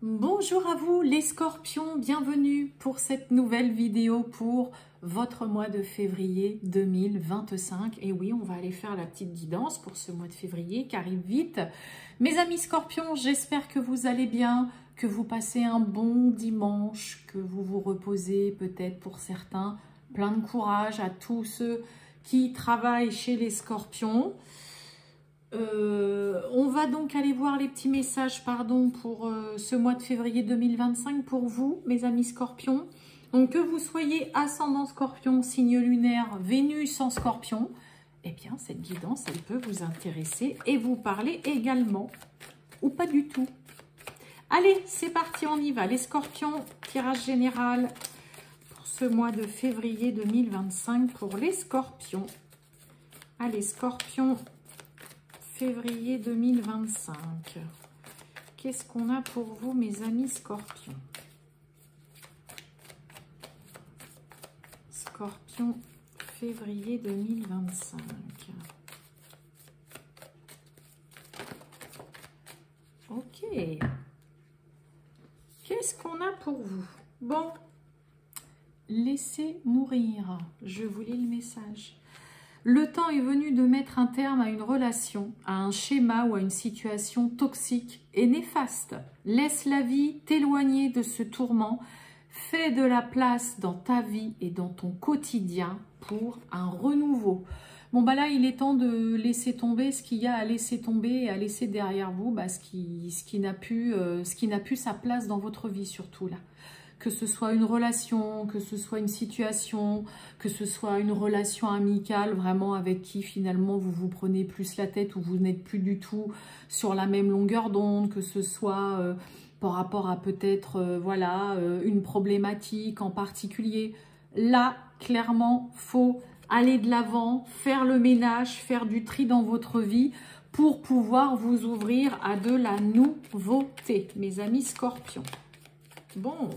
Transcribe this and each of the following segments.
Bonjour à vous les scorpions, bienvenue pour cette nouvelle vidéo pour votre mois de février 2025. Et oui, on va aller faire la petite guidance pour ce mois de février qui arrive vite. Mes amis scorpions, j'espère que vous allez bien, que vous passez un bon dimanche, que vous vous reposez peut-être pour certains. Plein de courage à tous ceux qui travaillent chez les scorpions. On va donc aller voir les petits messages pour ce mois de février 2025 pour vous, mes amis scorpions. Donc que vous soyez ascendant scorpion, signe lunaire, Vénus en scorpion, eh bien cette guidance, elle peut vous intéresser et vous parler également, ou pas du tout. Allez, c'est parti, on y va. Les scorpions, tirage général pour ce mois de février 2025 pour les scorpions. Allez, scorpions, février 2025. Qu'est-ce qu'on a pour vous, mes amis scorpions? Scorpion, février 2025. Ok. Qu'est-ce qu'on a pour vous? Bon, laissez mourir. Je vous lis le message. Le temps est venu de mettre un terme à une relation, à un schéma ou à une situation toxique et néfaste. Laisse la vie t'éloigner de ce tourment. Fais de la place dans ta vie et dans ton quotidien pour un renouveau. Bon, bah là, il est temps de laisser tomber ce qu'il y a à laisser tomber et à laisser derrière vous ce qui n'a plus sa place dans votre vie, surtout là. Que ce soit une relation, que ce soit une situation, que ce soit une relation amicale, vraiment avec qui finalement vous vous prenez plus la tête ou vous n'êtes plus du tout sur la même longueur d'onde, que ce soit par rapport à peut-être une problématique en particulier. Là, clairement, faut aller de l'avant, faire le ménage, faire du tri dans votre vie pour pouvoir vous ouvrir à de la nouveauté, mes amis scorpions. Bon,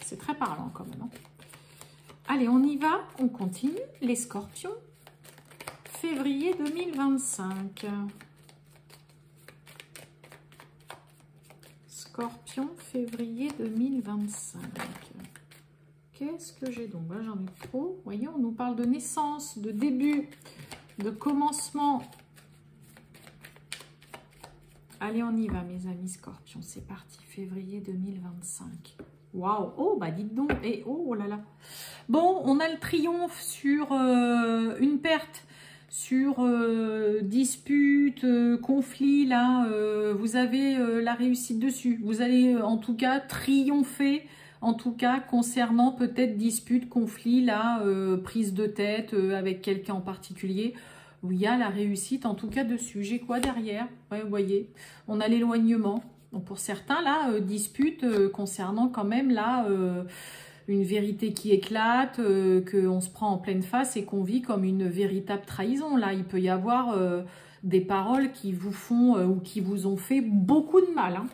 c'est très parlant quand même. Hein. Allez, on y va, on continue. Les scorpions, février 2025. Scorpion, février 2025. Qu'est-ce que j'ai donc? Là, j'en ai trop. Vous voyez, on nous parle de naissance, de début, de commencement. Allez, on y va, mes amis scorpions. C'est parti, février 2025. Waouh! Oh, bah dites donc. Et oh là là. Bon, on a le triomphe sur une perte, sur dispute, conflit. Là, vous avez la réussite dessus. Vous allez en tout cas triompher, en tout cas concernant peut-être dispute, conflit, là, prise de tête avec quelqu'un en particulier. Où il y a la réussite en tout cas dessus. J'ai quoi derrière? Ouais, vous voyez, on a l'éloignement. Donc pour certains, là, dispute concernant quand même là une vérité qui éclate, qu'on se prend en pleine face et qu'on vit comme une véritable trahison. Là, il peut y avoir des paroles qui vous font ou qui vous ont fait beaucoup de mal. Hein.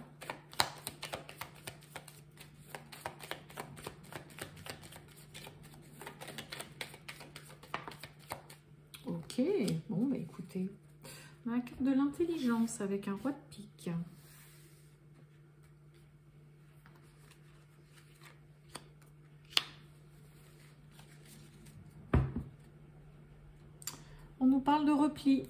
Ok, bon, bah écoutez, on a la carte de l'intelligence avec un roi de pique. On nous parle de repli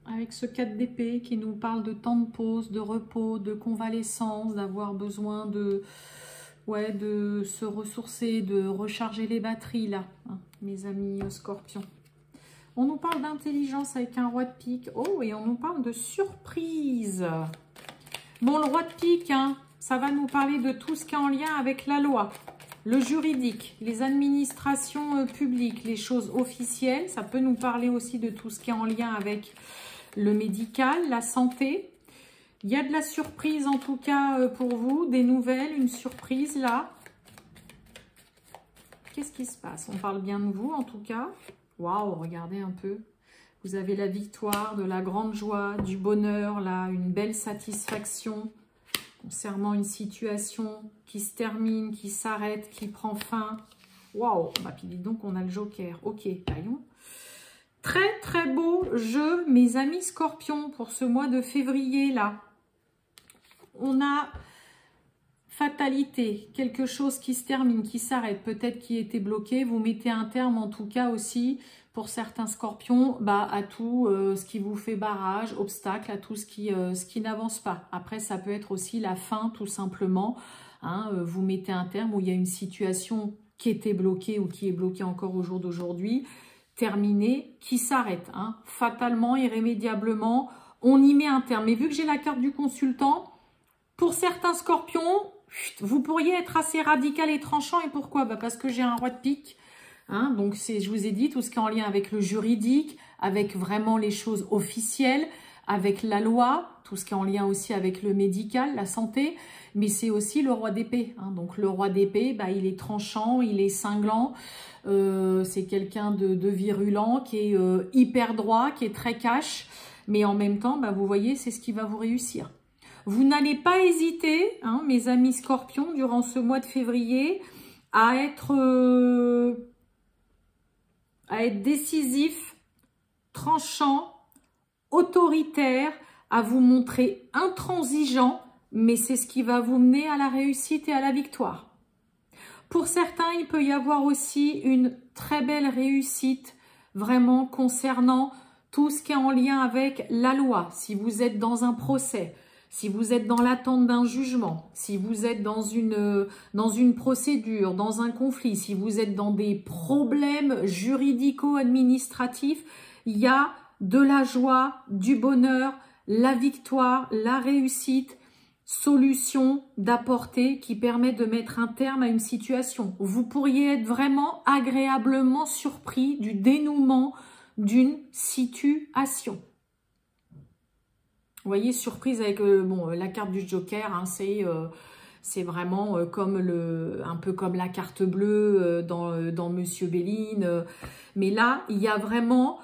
avec ce 4 d'épée qui nous parle de temps de pause, de repos, de convalescence, d'avoir besoin de se ressourcer, de recharger les batteries là, hein, mes amis scorpions. On nous parle d'intelligence avec un roi de pique. Oh, et on nous parle de surprise. Bon, le roi de pique, hein, ça va nous parler de tout ce qui est en lien avec la loi. Le juridique, les administrations publiques, les choses officielles. Ça peut nous parler aussi de tout ce qui est en lien avec le médical, la santé. Il y a de la surprise en tout cas pour vous, des nouvelles, une surprise là. Qu'est-ce qui se passe? On parle bien de vous en tout cas. Waouh, regardez un peu. Vous avez la victoire, de la grande joie, du bonheur, là, une belle satisfaction concernant une situation qui se termine, qui s'arrête, qui prend fin. Waouh, bah puis dites donc on a le joker. Ok, voyons. Très très beau jeu, mes amis scorpions, pour ce mois de février là. On a fatalité, quelque chose qui se termine, qui s'arrête, peut-être qui était bloqué, vous mettez un terme en tout cas aussi pour certains scorpions à tout ce qui vous fait barrage, obstacle, à tout ce qui n'avance pas. Après, ça peut être aussi la fin tout simplement. Hein, vous mettez un terme où il y a une situation qui était bloquée ou qui est bloquée encore au jour d'aujourd'hui, terminée, qui s'arrête. Hein, fatalement, irrémédiablement, on y met un terme. Et vu que j'ai la carte du consultant, pour certains scorpions, vous pourriez être assez radical et tranchant. Et pourquoi? Parce que j'ai un roi de pique. Hein, donc, je vous ai dit, tout ce qui est en lien avec le juridique, avec vraiment les choses officielles, avec la loi, tout ce qui est en lien aussi avec le médical, la santé. Mais c'est aussi le roi d'épée. Hein. Donc, le roi d'épée, il est tranchant, il est cinglant. C'est quelqu'un de virulent, qui est hyper droit, qui est très cash. Mais en même temps, vous voyez, c'est ce qui va vous réussir. Vous n'allez pas hésiter, hein, mes amis scorpions, durant ce mois de février, à être décisif, tranchant, autoritaire, à vous montrer intransigeant, mais c'est ce qui va vous mener à la réussite et à la victoire. Pour certains, il peut y avoir aussi une très belle réussite, vraiment concernant tout ce qui est en lien avec la loi, si vous êtes dans un procès, si vous êtes dans l'attente d'un jugement, si vous êtes dans une procédure, dans un conflit, si vous êtes dans des problèmes juridico-administratifs, il y a de la joie, du bonheur, la victoire, la réussite, solution d'apporter qui permet de mettre un terme à une situation. Vous pourriez être vraiment agréablement surpris du dénouement d'une situation. Vous voyez, surprise avec la carte du Joker, hein, c'est vraiment un peu comme la carte bleue dans Monsieur Béline. Mais là, il y a vraiment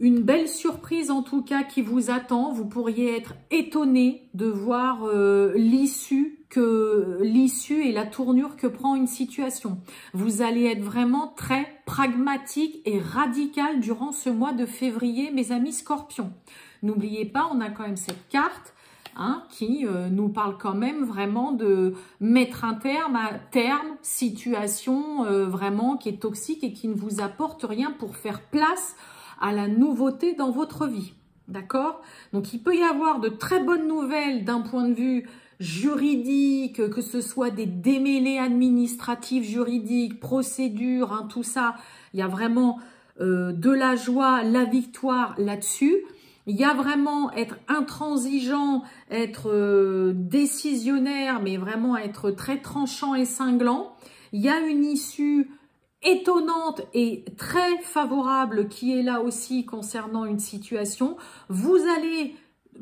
une belle surprise en tout cas qui vous attend. Vous pourriez être étonné de voir l'issue et la tournure que prend une situation. Vous allez être vraiment très pragmatique et radical durant ce mois de février, mes amis scorpions. N'oubliez pas, on a quand même cette carte qui nous parle quand même vraiment de mettre un terme situation vraiment qui est toxique et qui ne vous apporte rien pour faire place à la nouveauté dans votre vie. D'accord? Donc, il peut y avoir de très bonnes nouvelles d'un point de vue juridique, que ce soit des démêlés administratifs, juridiques, procédures, tout ça. Il y a vraiment de la joie, la victoire là-dessus. Il y a vraiment être intransigeant, être décisionnaire, mais vraiment être très tranchant et cinglant. Il y a une issue étonnante et très favorable qui est là aussi concernant une situation. Vous allez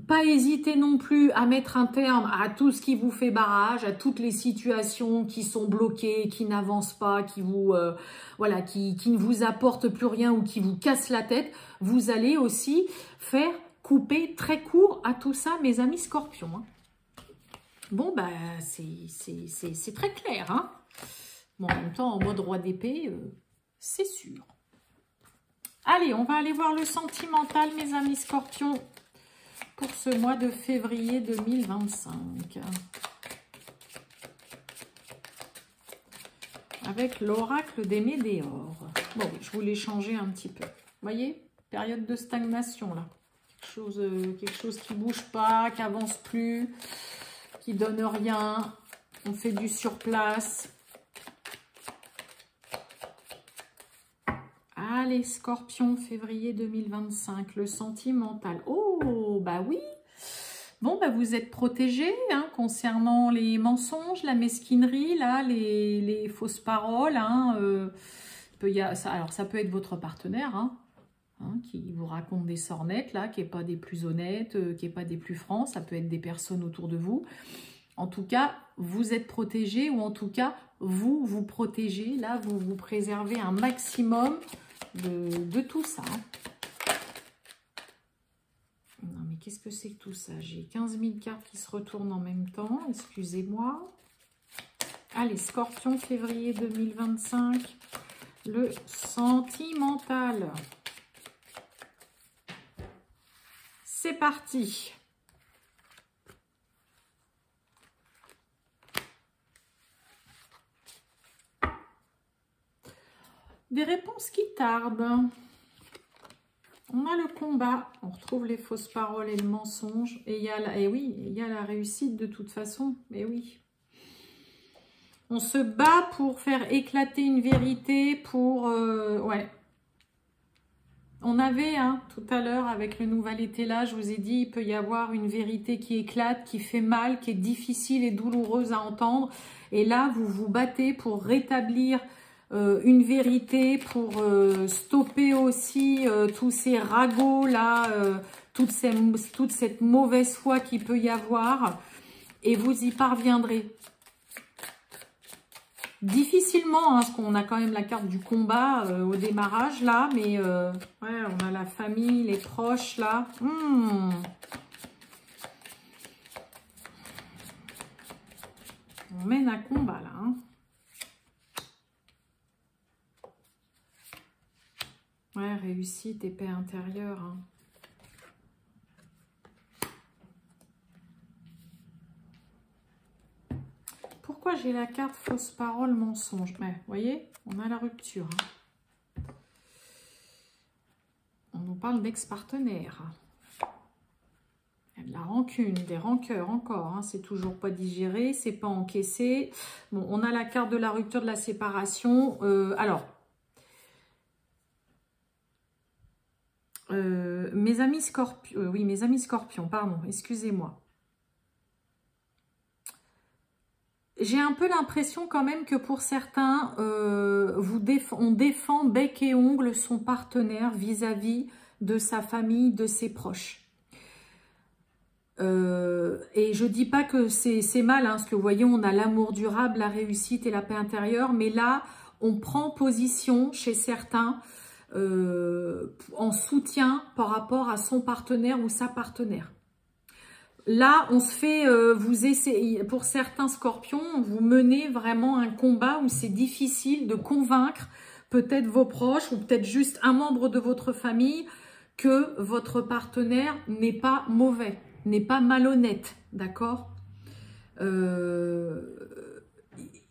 pas hésiter non plus à mettre un terme à tout ce qui vous fait barrage, à toutes les situations qui sont bloquées, qui n'avancent pas, qui ne vous apportent plus rien ou qui vous cassent la tête. Vous allez aussi faire couper très court à tout ça, mes amis scorpions. Hein. Bon, c'est très clair. Hein. Bon, en même temps, en mode roi d'épée, c'est sûr. Allez, on va aller voir le sentimental, mes amis scorpions, pour ce mois de février 2025. Avec l'oracle des météores. Bon, je voulais changer un petit peu. Vous voyez, période de stagnation, là. Quelque chose qui ne bouge pas, qui n'avance plus, qui ne donne rien. On fait du surplace. Allez, Scorpion, février 2025, le sentimental. Oh, bah oui. Bon, vous êtes protégé concernant les mensonges, la mesquinerie, là, les fausses paroles. Alors, ça peut être votre partenaire qui vous raconte des sornettes, là, qui n'est pas des plus honnêtes, qui n'est pas des plus francs. Ça peut être des personnes autour de vous. En tout cas, vous êtes protégé ou en tout cas, vous protégez. Là, vous vous préservez un maximum de tout ça. Non, mais qu'est-ce que c'est que tout ça? J'ai 15 000 cartes qui se retournent en même temps. Excusez-moi. Allez, Scorpion, février 2025. Le sentimental. C'est parti. Des réponses qui tardent. On a le combat, on retrouve les fausses paroles et le mensonge. Et il y a la, et oui, il y a la réussite de toute façon. Et oui. On se bat pour faire éclater une vérité, pour... ouais. On avait, tout à l'heure, avec le nouvel été là, je vous ai dit, il peut y avoir une vérité qui éclate, qui fait mal, qui est difficile et douloureuse à entendre. Et là, vous vous battez pour rétablir une vérité, pour stopper aussi tous ces ragots là, toute cette mauvaise foi qu'il peut y avoir. Et vous y parviendrez. Difficilement, parce qu'on a quand même la carte du combat au démarrage là, mais ouais, on a la famille, les proches là. On mène un combat là. Ouais, réussite et paix intérieure. Pourquoi j'ai la carte fausse parole, mensonge? Mais vous voyez, on a la rupture. On nous parle d'ex-partenaire. Il y a de la rancune, des rancœurs encore. C'est toujours pas digéré, c'est pas encaissé. Bon, on a la carte de la rupture, de la séparation. Alors, mes amis scorpions, oui, mes amis scorpions, pardon, excusez-moi. J'ai un peu l'impression quand même que pour certains, on défend bec et ongle son partenaire vis-à-vis de sa famille, de ses proches. Et je dis pas que c'est mal, parce que vous voyez, on a l'amour durable, la réussite et la paix intérieure, mais là, on prend position chez certains en soutien par rapport à son partenaire ou sa partenaire. Là, on se fait, vous essayez, pour certains scorpions, vous menez vraiment un combat où c'est difficile de convaincre peut-être vos proches ou peut-être juste un membre de votre famille que votre partenaire n'est pas mauvais, n'est pas malhonnête, d'accord?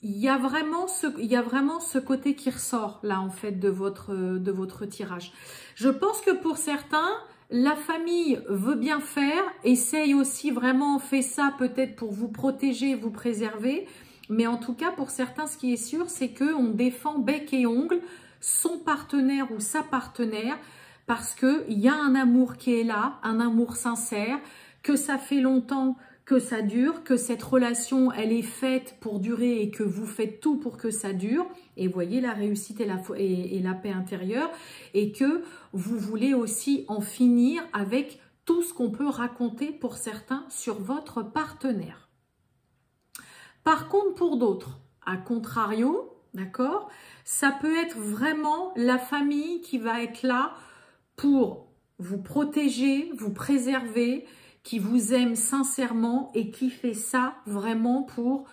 Il y a vraiment ce côté qui ressort là en fait de votre tirage. Je pense que pour certains, la famille veut bien faire, essaye aussi vraiment, fait ça peut-être pour vous protéger, vous préserver. Mais en tout cas, pour certains, ce qui est sûr, c'est qu'on défend bec et ongle son partenaire ou sa partenaire parce qu'il y a un amour qui est là, un amour sincère, que ça fait longtemps que ça dure, que cette relation, elle est faite pour durer et que vous faites tout pour que ça dure. Et vous voyez la réussite et la paix intérieure. Et que vous voulez aussi en finir avec tout ce qu'on peut raconter pour certains sur votre partenaire. Par contre, pour d'autres, à contrario, d'accord, ça peut être vraiment la famille qui va être là pour vous protéger, vous préserver, qui vous aime sincèrement et qui fait ça vraiment pour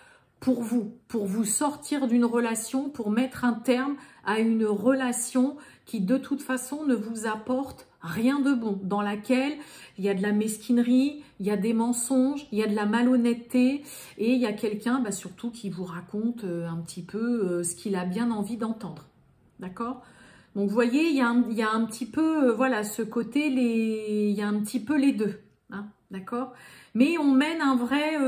vous sortir d'une relation, pour mettre un terme à une relation qui de toute façon ne vous apporte rien de bon, dans laquelle il y a de la mesquinerie, il y a des mensonges, il y a de la malhonnêteté et il y a quelqu'un surtout qui vous raconte un petit peu ce qu'il a bien envie d'entendre. D'accord ? Donc vous voyez, il y a un petit peu, voilà, ce côté, il y a un petit peu les deux. D'accord? Mais on mène un vrai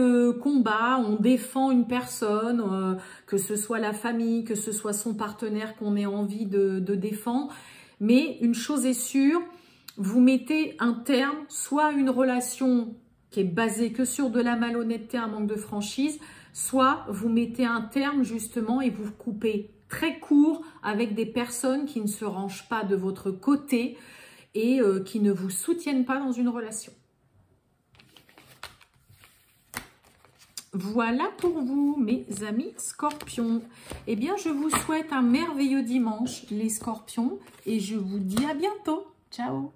combat, on défend une personne, que ce soit la famille, que ce soit son partenaire qu'on ait envie de défendre. Mais une chose est sûre, vous mettez un terme, soit à une relation qui est basée que sur de la malhonnêteté, un manque de franchise, soit vous mettez un terme justement et vous coupez très court avec des personnes qui ne se rangent pas de votre côté et qui ne vous soutiennent pas dans une relation. Voilà pour vous, mes amis scorpions. Eh bien, je vous souhaite un merveilleux dimanche, les scorpions, et je vous dis à bientôt. Ciao!